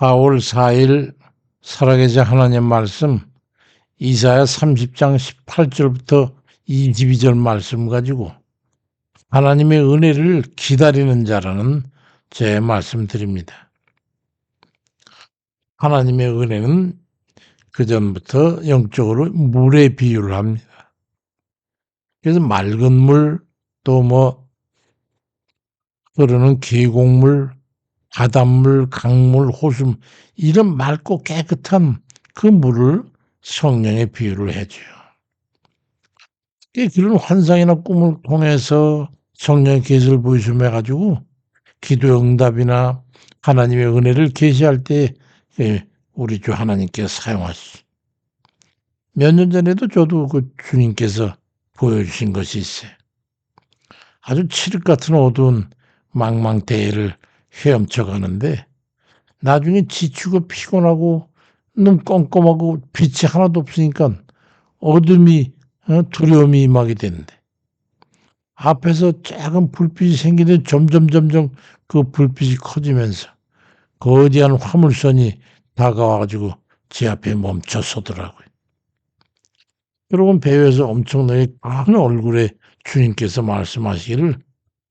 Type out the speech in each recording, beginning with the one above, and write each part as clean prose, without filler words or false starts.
4월 4일 살아계신 하나님 말씀 이사야 30장 18절부터 22절 말씀 가지고 하나님의 은혜를 기다리는 자라는 제 말씀드립니다. 하나님의 은혜는 그전부터 영적으로 물에 비유를 합니다. 그래서 맑은 물, 또 흐르는 계곡물, 바닷물, 강물, 호수 이런 맑고 깨끗한 그 물을 성령의 비유를 해줘요. 그런 환상이나 꿈을 통해서 성령의 계시를 보여주며 가지고 기도의 응답이나 하나님의 은혜를 계시할 때 우리 주 하나님께서 사용하시죠. 몇 년 전에도 저도 그 주님께서 보여주신 것이 있어요. 아주 칠흑 같은 어두운 망망대해를 헤엄쳐 가는데 나중에 지치고 피곤하고 눈 껌껌하고 빛이 하나도 없으니까 어둠이 두려움이 임하게 되는데 앞에서 작은 불빛이 생기는데 점점 그 불빛이 커지면서 거대한 화물선이 다가와 가지고 제 앞에 멈춰 서더라고요. 여러분 배에서 엄청나게 큰 얼굴에 주님께서 말씀하시기를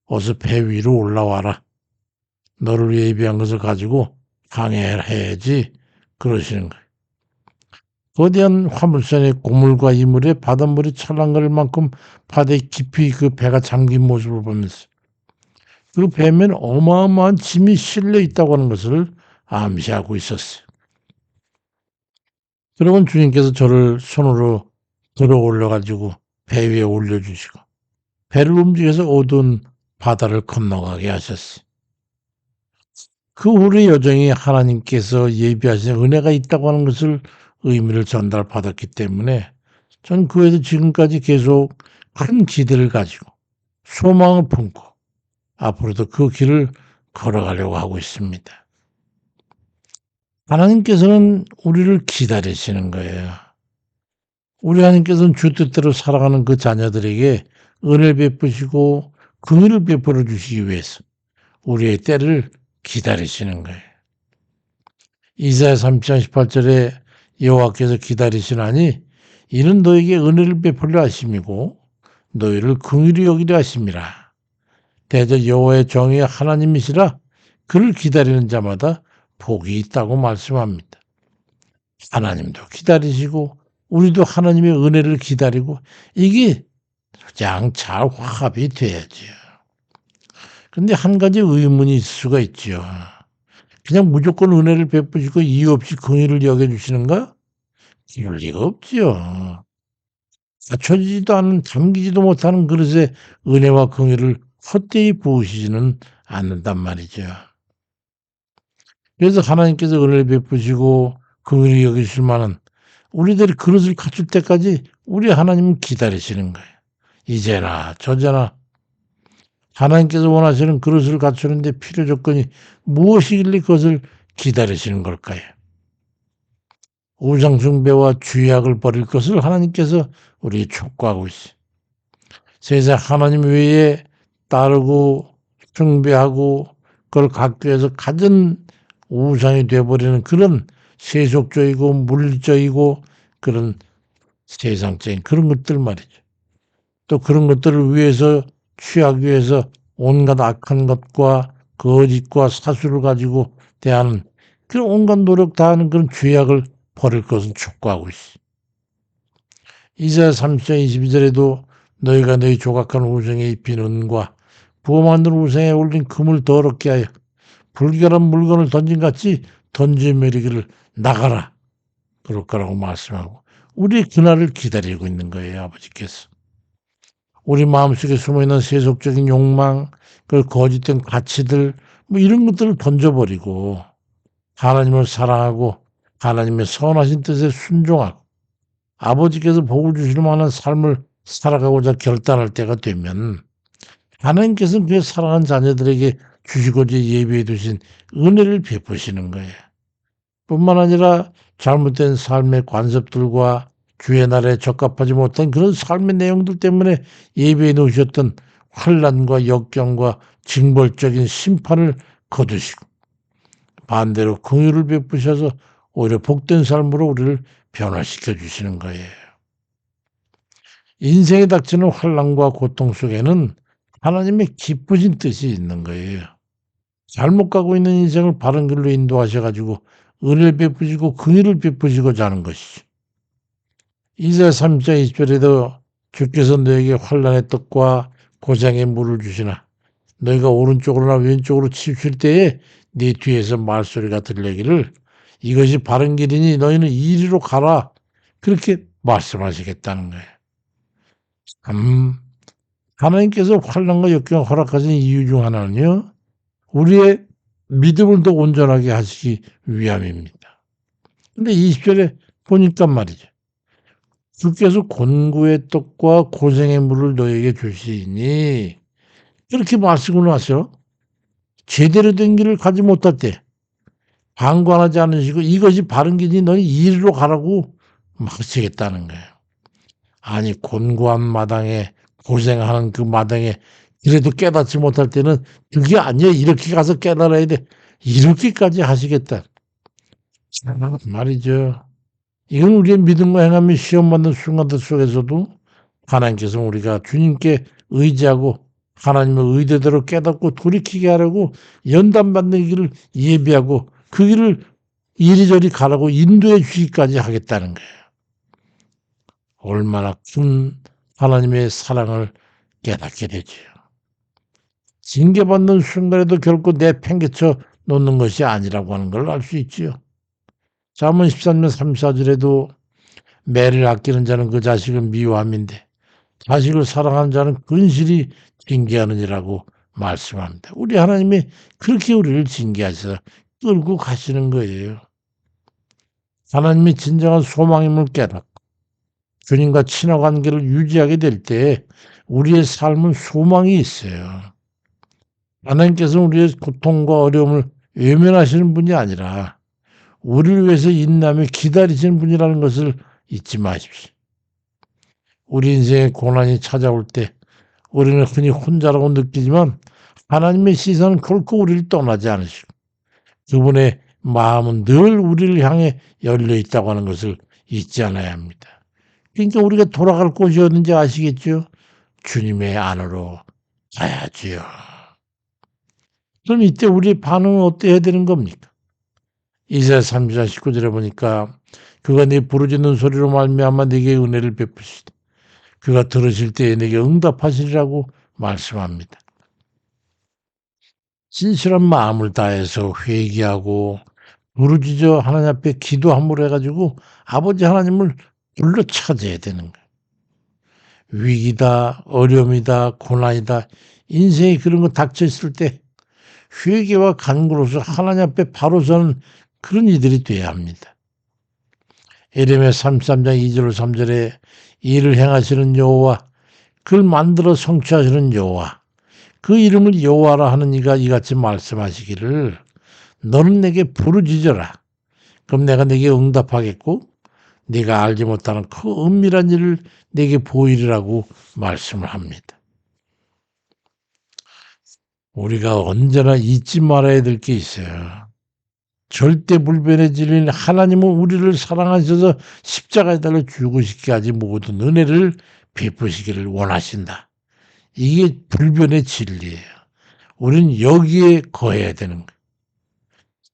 어서 배 위로 올라와라. 너를 위해 예비한 것을 가지고 항해해야지 그러시는 거예요. 거대한 화물선의 고물과 이물에 바닷물이 찰랑거릴 만큼 바다에 깊이 그 배가 잠긴 모습을 보면서 그 배면 어마어마한 짐이 실려 있다고 하는 것을 암시하고 있었어요. 그러면 주님께서 저를 손으로 들어 올려가지고 배 위에 올려주시고 배를 움직여서 어두운 바다를 건너가게 하셨어요. 그 우리 여정이 하나님께서 예비하신 은혜가 있다고 하는 것을 의미를 전달받았기 때문에 전 그에서 지금까지 계속 큰 기대를 가지고 소망을 품고 앞으로도 그 길을 걸어가려고 하고 있습니다. 하나님께서는 우리를 기다리시는 거예요. 우리 하나님께서는 주 뜻대로 살아가는 그 자녀들에게 은혜를 베푸시고 긍휼을 베풀어 주시기 위해서 우리의 때를 기다리시는 거예요. 이사야 30장 18절에 여호와께서 기다리시나니 이는 너에게 은혜를 베풀려 하심이고 너희를 긍휼히 여기려 하심이라. 대저 여호와의 정의의 하나님이시라. 그를 기다리는 자마다 복이 있다고 말씀합니다. 하나님도 기다리시고 우리도 하나님의 은혜를 기다리고 이게 가장 잘 화합이 돼야지요. 그런데 한 가지 의문이 있을 수가 있죠. 그냥 무조건 은혜를 베푸시고 이유 없이 긍휼을 여겨주시는가? 이럴 리가 없지요. 갖춰지지도 않은 담기지도 못하는 그릇에 은혜와 긍휼을 헛되이 부으시지는 않는단 말이죠. 그래서 하나님께서 은혜를 베푸시고 긍휼히 여기실 만한 우리들이 그릇을 갖출 때까지 우리 하나님은 기다리시는 거예요. 이제나 저제나 하나님께서 원하시는 그릇을 갖추는데 필요 조건이 무엇이길래 그것을 기다리시는 걸까요? 우상 숭배와 죄악을 버릴 것을 하나님께서 우리에게 촉구하고 있어요. 세상 하나님 외에 따르고 숭배하고 그걸 갖기 위해서 가진 우상이 되어버리는 그런 세속적이고 물질적이고 그런 세상적인 그런 것들 말이죠. 또 그런 것들을 위해서 취하기 위해서 온갖 악한 것과 거짓과 사수를 가지고 대하는 그런 온갖 노력 다하는 그런 죄악을 버릴 것을 촉구하고 있어. 이사야 30장 22절에도 너희가 너희 조각한 우상에 입힌 은과 부어 만든 우상에 올린 금을 더럽게 하여 불결한 물건을 던진같이 던져버리기를 나가라. 그럴 거라고 말씀하고 우리 그날을 기다리고 있는 거예요. 아버지께서. 우리 마음속에 숨어있는 세속적인 욕망, 그 거짓된 가치들 이런 것들을 던져버리고 하나님을 사랑하고 하나님의 선하신 뜻에 순종하고 아버지께서 복을 주실 만한 삶을 살아가고자 결단할 때가 되면 하나님께서는 그 사랑하는 자녀들에게 주시고자 예비해 두신 은혜를 베푸시는 거예요. 뿐만 아니라 잘못된 삶의 관습들과 주의 날에 적합하지 못한 그런 삶의 내용들 때문에 예비해 놓으셨던 환난과 역경과 징벌적인 심판을 거두시고 반대로 긍휼을 베푸셔서 오히려 복된 삶으로 우리를 변화시켜 주시는 거예요. 인생에 닥치는 환난과 고통 속에는 하나님의 기쁘신 뜻이 있는 거예요. 잘못 가고 있는 인생을 바른 길로 인도하셔 가지고 은혜를 베푸시고 긍휼을 베푸시고자 하는 것이죠. 이사야 3장 20절에도 주께서 너에게 환난의 떡과 고생의 물을 주시나 너희가 오른쪽으로나 왼쪽으로 치우칠 때에 네 뒤에서 말소리가 들리기를 이것이 바른 길이니 너희는 이리로 가라. 그렇게 말씀하시겠다는 거예요. 하나님께서 환난과 역경을 허락하신 이유 중 하나는요. 우리의 믿음을 더 온전하게 하시기 위함입니다. 근데 20절에 보니까 말이죠. 주께서 곤고의 떡과 고생의 물을 너에게 주시니 이렇게 말씀을 하셔. 제대로 된 길을 가지 못할 때 방관하지 않으시고 이것이 바른 길이니 너희 이리로 가라고 하시겠다는 거예요. 아니 곤고한 마당에 고생하는 그 마당에 그래도 깨닫지 못할 때는 그게 아니야. 이렇게 가서 깨달아야 돼. 이렇게까지 하시겠다. 말이죠. 이건 우리의 믿음과 행함이 시험받는 순간들 속에서도 하나님께서 우리가 주님께 의지하고 하나님의 의대대로 깨닫고 돌이키게 하려고 연단받는 길을 예비하고 그 길을 이리저리 가라고 인도해 주기까지 하겠다는 거예요. 얼마나 큰 하나님의 사랑을 깨닫게 되지요. 징계받는 순간에도 결코 내팽개쳐 놓는 것이 아니라고 하는 걸 알 수 있지요. 잠언 13장 34절에도 매를 아끼는 자는 그 자식을 미워함인데 자식을 사랑하는 자는 근실히 징계하느니라고 말씀합니다. 우리 하나님이 그렇게 우리를 징계하셔서 끌고 가시는 거예요. 하나님이 진정한 소망임을 깨닫고 주님과 친화 관계를 유지하게 될 때 우리의 삶은 소망이 있어요. 하나님께서는 우리의 고통과 어려움을 외면하시는 분이 아니라 우리를 위해서 인내하며 기다리시는 분이라는 것을 잊지 마십시오. 우리 인생에 고난이 찾아올 때 우리는 흔히 혼자라고 느끼지만 하나님의 시선은 결코 우리를 떠나지 않으시고 그분의 마음은 늘 우리를 향해 열려 있다고 하는 것을 잊지 않아야 합니다. 그러니까 우리가 돌아갈 곳이 어딘지 아시겠죠? 주님의 안으로 가야지요. 그럼 이때 우리의 반응은 어때야 되는 겁니까? 이사야 3장 19절에 보니까 그가 네 부르짖는 소리로 말미암아 네게 은혜를 베푸시되 그가 들으실 때에 네게 응답하시리라고 말씀합니다. 진실한 마음을 다해서 회개하고 부르짖어 하나님 앞에 기도함으로 해가지고 아버지 하나님을 불러 찾아야 되는 거예요. 위기다, 어려움이다, 고난이다, 인생에 그런 거 닥쳐있을 때 회개와 간구로서 하나님 앞에 바로 서는 그런 이들이 돼야 합니다. 에레미야 33장 2절 3절에 일을 행하시는 여호와 그를 만들어 성취하시는 여호와 그 이름을 여호와라 하는 이가 이같이 말씀하시기를 너는 내게 부르짖어라. 그럼 내가 내게 응답하겠고 네가 알지 못하는 그 은밀한 일을 내게 보이리라고 말씀을 합니다. 우리가 언제나 잊지 말아야 될 게 있어요. 절대 불변의 진리인 하나님은 우리를 사랑하셔서 십자가에 달려 죽으시게 하지 모든 은혜를 베푸시기를 원하신다. 이게 불변의 진리예요. 우리는 여기에 거해야 되는 거예요.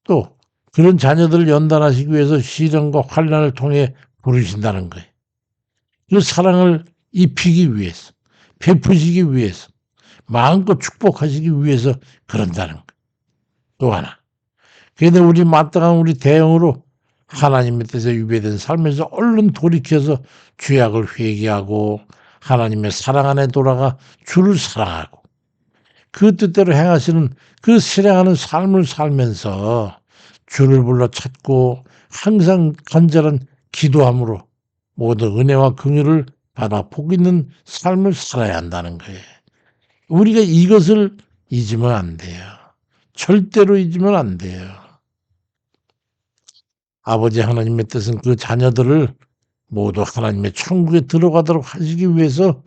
또 그런 자녀들을 연단하시기 위해서 시련과 환난을 통해 부르신다는 거예요. 그 사랑을 입히기 위해서, 베푸시기 위해서, 마음껏 축복하시기 위해서 그런다는 거예요. 또 하나. 그런데 우리 마땅한 우리 대응으로 하나님의 뜻에 위배된 삶에서 얼른 돌이켜서 죄악을 회개하고 하나님의 사랑 안에 돌아가 주를 사랑하고 그 뜻대로 행하시는 그 실행하는 삶을 살면서 주를 불러 찾고 항상 간절한 기도함으로 모든 은혜와 긍휼을 받아 복 있는 삶을 살아야 한다는 거예요. 우리가 이것을 잊으면 안 돼요. 절대로 잊으면 안 돼요. 아버지 하나님의 뜻은 그 자녀들을 모두 하나님의 천국에 들어가도록 하시기 위해서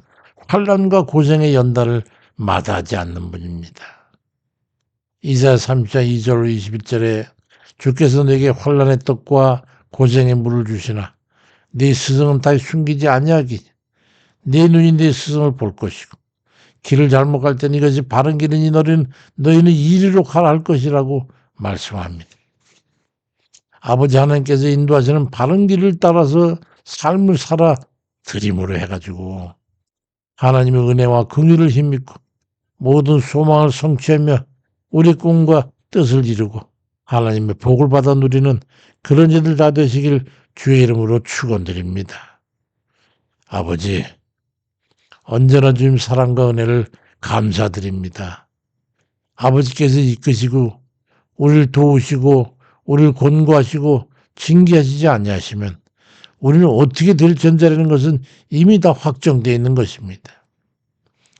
환난과 고생의 연단을 마다하지 않는 분입니다. 이사야 3장 2절 21절에 주께서 내게 환난의 떡과 고생의 물을 주시나 네 스승은 다 숨기지 아니하기니 네 눈이 네 스승을 볼 것이고 길을 잘못 갈 때는 이것이 바른 길이니 너희는 이리로 가라 할 것이라고 말씀합니다. 아버지 하나님께서 인도하시는 바른 길을 따라서 삶을 살아 드림으로 해가지고 하나님의 은혜와 긍휼을 힘입고 모든 소망을 성취하며 우리 꿈과 뜻을 이루고 하나님의 복을 받아 누리는 그런 이들 다 되시길 주의 이름으로 축원드립니다. 아버지, 언제나 주님 사랑과 은혜를 감사드립니다. 아버지께서 이끄시고 우리를 도우시고 우리를 권고하시고 징계하시지 아니하시면 우리는 어떻게 될 전제라는 것은 이미 다 확정되어 있는 것입니다.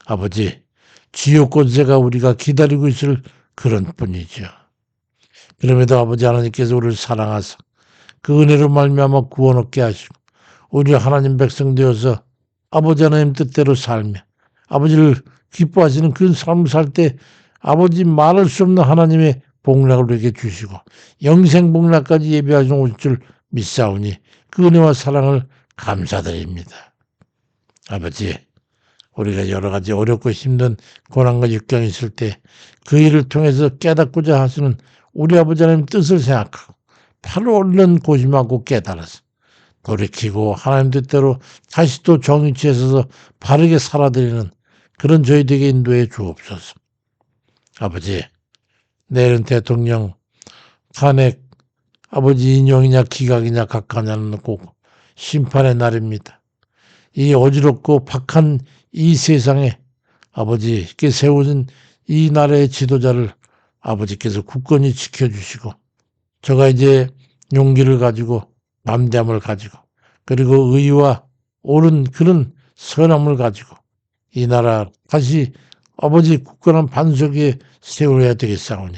아버지, 지옥 권세가 우리가 기다리고 있을 그런 뿐이죠. 그럼에도 아버지 하나님께서 우리를 사랑하사 그 은혜로 말미암아 구원 얻게 하시고 우리 하나님 백성 되어서 아버지 하나님 뜻대로 살며 아버지를 기뻐하시는 그 삶을 살 때 아버지 말할 수 없는 하나님의 복락을 우리에게 주시고 영생 복락까지 예비하시는 오실 줄 믿사오니 그 은혜와 사랑을 감사드립니다. 아버지, 우리가 여러 가지 어렵고 힘든 고난과 역경이 있을 때 그 일을 통해서 깨닫고자 하시는 우리 아버지 하나님 뜻을 생각하고 바로 얼른 고심하고 깨달아서 돌이키고 하나님 뜻대로 다시 또 정의치에 서서 바르게 살아드리는 그런 저희들에게 인도해 주옵소서. 아버지, 내일은 대통령 탄핵 아버지 인용이냐 기각이냐 각하냐는 꼭 심판의 날입니다. 이 어지럽고 박한 이 세상에 아버지께 세우신 이 나라의 지도자를 아버지께서 굳건히 지켜주시고 저가 이제 용기를 가지고 담대함을 가지고 그리고 의와 옳은 그런 선함을 가지고 이 나라 다시 아버지 굳건한 반석 위에 세워야 되겠사오니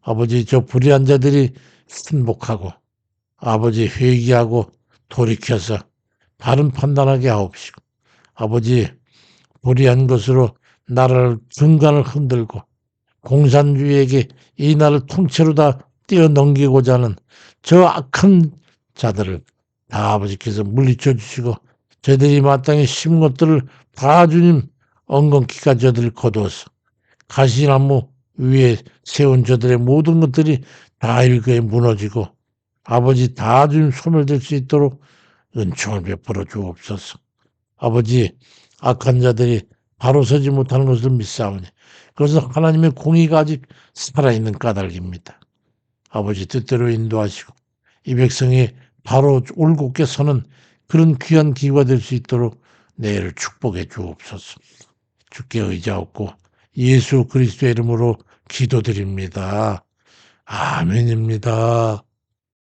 아버지 저 불의한 자들이 순복하고 아버지 회개하고 돌이켜서 바른 판단하게 하옵시고 아버지 불의한 것으로 나라를 중간을 흔들고 공산주의에게 이 나라를 통째로 다 뛰어넘기고자 하는 저 악한 자들을 다 아버지께서 물리쳐 주시고 저들이 마땅히 심은 것들을 다 주님 엉겅퀴가 저들을 거두어서 가시나무 위에 세운 저들의 모든 것들이 다 일거에 무너지고 아버지 다 주님 소멸될 수 있도록 은총을 베풀어 주옵소서. 아버지 악한 자들이 바로 서지 못하는 것을 믿사오니 그것은 하나님의 공의가 아직 살아있는 까닭입니다. 아버지 뜻대로 인도하시고 이 백성이 바로 올곧게 서는 그런 귀한 기회가 될 수 있도록 내일을 축복해 주옵소서. 주께 의지하옵고 예수 그리스도의 이름으로 기도드립니다. 아멘입니다.